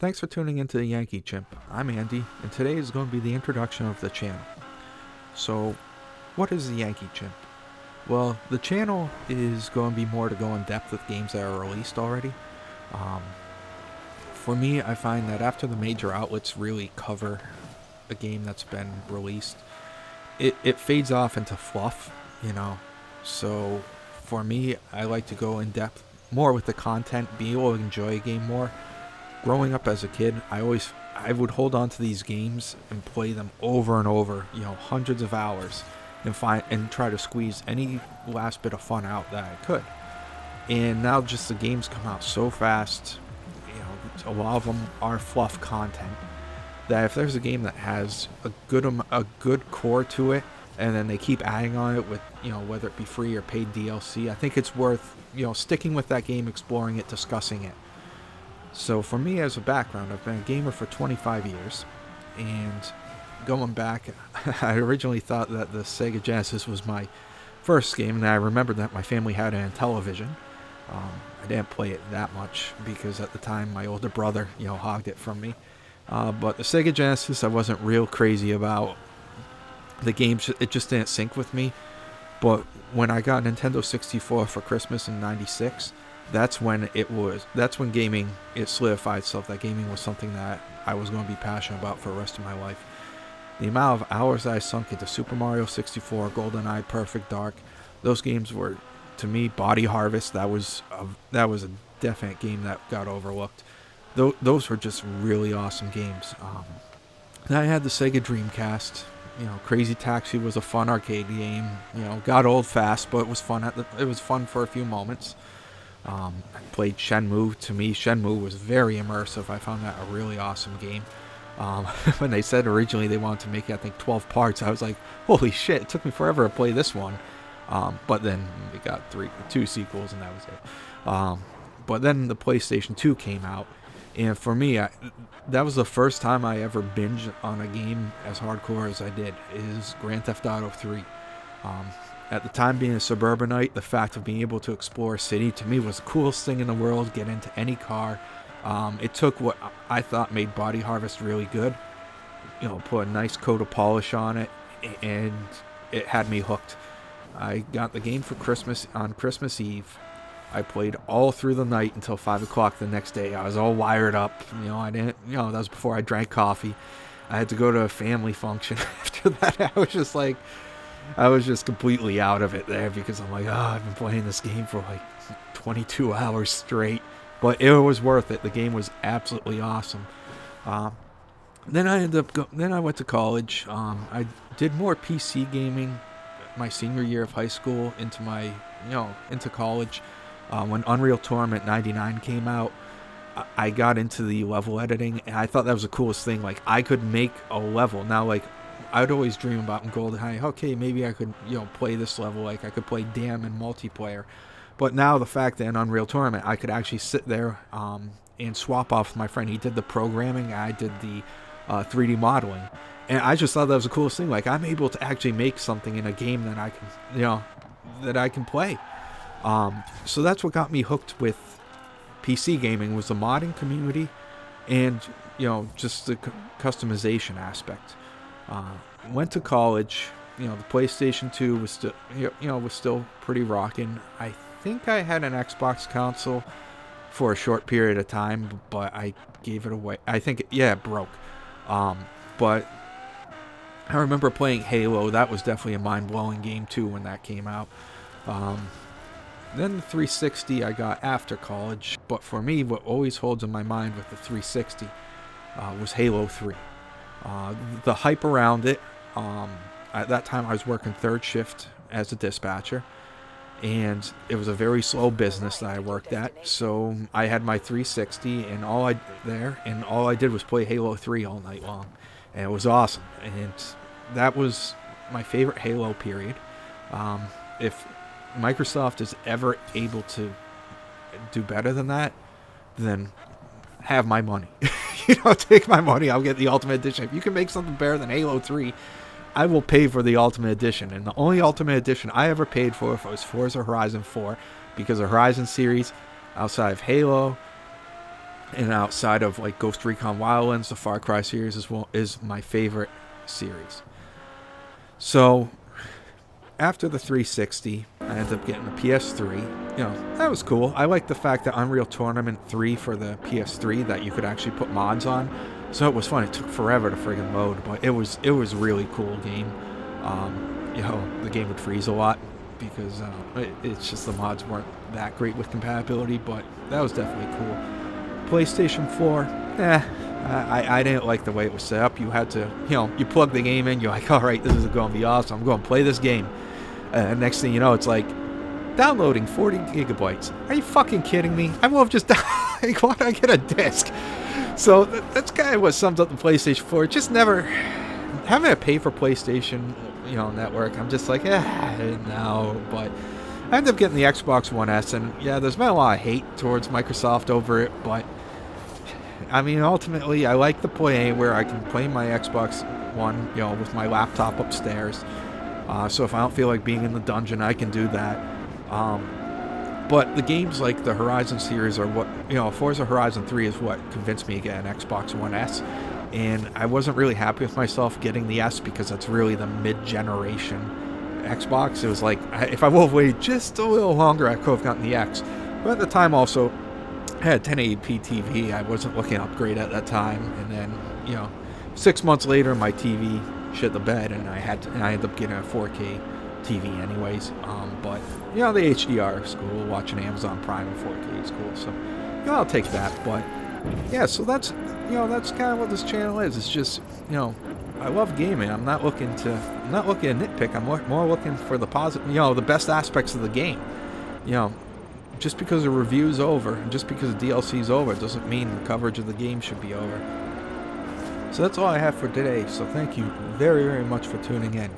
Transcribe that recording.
Thanks for tuning into the Yankee Chimp. I'm Andy, and today is going to be the introduction of the channel. So, what is the Yankee Chimp? Well, the channel is going to be more to go in depth with games that are released already. Um, for me, I find that after the major outlets really cover a game that's been released, it fades off into fluff. So, for me, I like to go in depth more with the content, be able to enjoy a game more. Growing up as a kid, I would hold on to these games and play them over and over, hundreds of hours, and try to squeeze any last bit of fun out that I could. And now just the games come out so fast, a lot of them are fluff content, that if there's a game that has a good core to it, and then they keep adding on it with, whether it be free or paid DLC, I think it's worth, sticking with that game, exploring it, discussing it. So for me, as a background, I've been a gamer for 25 years, and going back, I originally thought that the Sega Genesis was my first game, and I remembered that my family had it on television. I didn't play it that much because at the time my older brother, hogged it from me. But the Sega Genesis, I wasn't real crazy about. The games, it just didn't sync with me. But when I got Nintendo 64 for Christmas in '96, that's when gaming, it solidified itself that gaming was something that I was going to be passionate about for the rest of my life. The amount of hours I sunk into Super Mario 64, GoldenEye, Perfect Dark, those games were, to me, Body Harvest. That was a definite game that got overlooked. Those were just really awesome games. Then I had the Sega Dreamcast. Crazy Taxi was a fun arcade game. Got old fast, but it was fun. It was fun for a few moments. I played Shenmue. To me, Shenmue was very immersive. I found that a really awesome game. When they said originally they wanted to make it, I think, 12 parts, I was like, holy shit, it took me forever to play this one. But then we got two sequels, and that was it. But then the PlayStation 2 came out, and for me, that was the first time I ever binged on a game as hardcore as I did, is Grand Theft Auto 3. At the time, being a suburbanite, the fact of being able to explore a city, to me, was the coolest thing in the world. Get into any car. It took what I thought made Body Harvest really good, put a nice coat of polish on it, and it had me hooked. I got the game for Christmas on Christmas Eve. I played all through the night until 5 o'clock the next day. I was all wired up. I didn't, that was before I drank coffee. I had to go to a family function after that. I was just completely out of it there because I'm like, I've been playing this game for like 22 hours straight. But it was worth it. The game was absolutely awesome. Then I went to college. I did more PC gaming my senior year of high school into college. When Unreal Tournament 99 came out, I got into the level editing, and I thought that was the coolest thing. Like, I could make a level. Now, like, I'd always dream about in GoldenEye, okay, maybe I could, play this level. Like, I could play Dam in multiplayer. But now the fact that in Unreal Tournament, I could actually sit there and swap off with my friend. He did the programming, I did the 3D modeling. And I just thought that was the coolest thing. Like, I'm able to actually make something in a game that I can play. So that's what got me hooked with PC gaming, was the modding community and, just the customization aspect. Went to college. The PlayStation 2 was still pretty rocking. I think I had an Xbox console for a short period of time, but I gave it away. I think, it broke. But I remember playing Halo. That was definitely a mind-blowing game too when that came out. Then the 360 I got after college, but for me, what always holds in my mind with the 360 was Halo 3. The hype around it. At that time, I was working third shift as a dispatcher, and it was a very slow business that I worked at. So I had my 360, and all I did was play Halo 3 all night long, and it was awesome. And that was my favorite Halo period. If Microsoft is ever able to do better than that, then have my money. Take my money. I'll get the Ultimate Edition. If you can make something better than Halo 3, I will pay for the Ultimate Edition. And the only Ultimate Edition I ever paid for was Forza Horizon 4, because the Horizon series, outside of Halo And outside of like Ghost Recon Wildlands, the Far Cry series is my favorite series. So after the 360, I ended up getting the PS3. You know, that was cool. I like the fact that Unreal Tournament 3 for the PS3 that you could actually put mods on. So it was fun. It took forever to friggin' load, but it was a really cool game. You know, the game would freeze a lot because it's just the mods weren't that great with compatibility, but that was definitely cool. PlayStation 4, I didn't like the way it was set up. You had to, you know, you plug the game in, you're like, all right, this is going to be awesome. I'm going to play this game. And next thing you know, it's like, downloading 40 gigabytes. Are you fucking kidding me? I will have just like, why did I get a disc? So that's kind of what sums up the PlayStation 4. Just never having to pay for PlayStation, you know, network. I'm just like, no. But I ended up getting the Xbox One S, and yeah, there's been a lot of hate towards Microsoft over it, but I mean, ultimately, I like to play anywhere. I can play my Xbox One, you know, with my laptop upstairs. So if I don't feel like being in the dungeon, I can do that. But the games like the Horizon series are what, you know, Forza Horizon 3 is what convinced me to get an Xbox One S. And I wasn't really happy with myself getting the S because that's really the mid-generation Xbox. It was like, if I would have waited just a little longer, I could have gotten the X. But at the time also, I had 1080p TV. I wasn't looking to upgrade at that time. And then, you know, 6 months later, my TV shit the bed, and I ended up getting a 4K TV anyways. But you know, the HDR is cool. Watching Amazon Prime in 4K is cool. So you know, I'll take that. But yeah, so that's, you know, that's kind of what this channel is. It's just, you know, I love gaming. I'm not looking to nitpick. I'm more looking for the positive, you know, the best aspects of the game. You know, just because a review's over, and just because the DLC's over, doesn't mean the coverage of the game should be over. So that's all I have for today. So thank you very, very much for tuning in.